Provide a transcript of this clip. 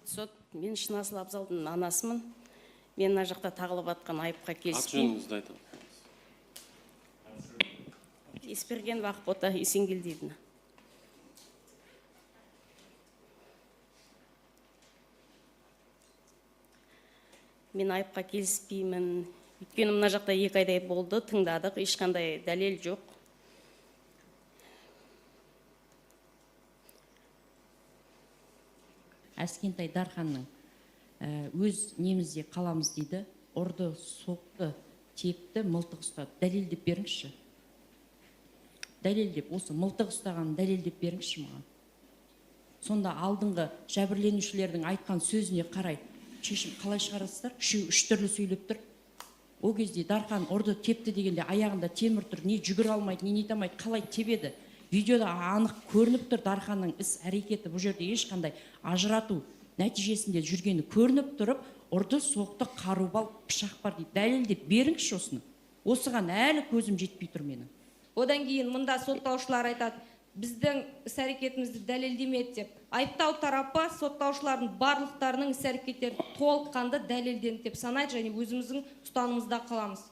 құрметті сот, мен Шынасыл Абзалдың анасымын. Мен мына жақта тағылып атқан айыпқа Аты келіспеймін. жөніңізді айтыңыз. Еспергенова Ақбота Есенгелдиевна. Мен айыпқа келіспеймін. Өйткені мына жақта 2 айдай болды, тыңдадық, ешқандай дәлел жоқ. Әскентай Дарханның өз немізде қаламыз дейді, ұрды, соқты, тепті, мылтық ұстады. Дәлелдеп беріңізші. Дәлелдеп, осы мылтық ұстағанын дәлелдеп беріңізші маған. Сонда алдыңғы жәбірленушілердің айтқан сөзіне қарай шешім қалай шығарасыздар? Үш түрлі сөйлеп тұр. О кезде Дархан ұрды, тепті дегенде аяғында темір тұр, не жүгір алмайды, не нете алмайды, қалай тебеді. Видеода анық көрініп тұр Дарханның іс әрекеті, бұл жерде ешқандай ажырату нәтижесінде жүргені көрініп тұрып, ұрды, соқты, қару бар, пышақ бар дейді. Дәлелдеп беріңізші осыны. Осыған әлі көзім жетпей тұр менің. Одан кейін мұнда соттаушылар айтады, біздің іс әрекетімізді дәлелдемеді деп. Айыптау тарапы соттаушылардың барлықтарының іс әрекеттері толыққанды дәлелденді деп санайды, және өзіміздің ұстанымызда қаламыз.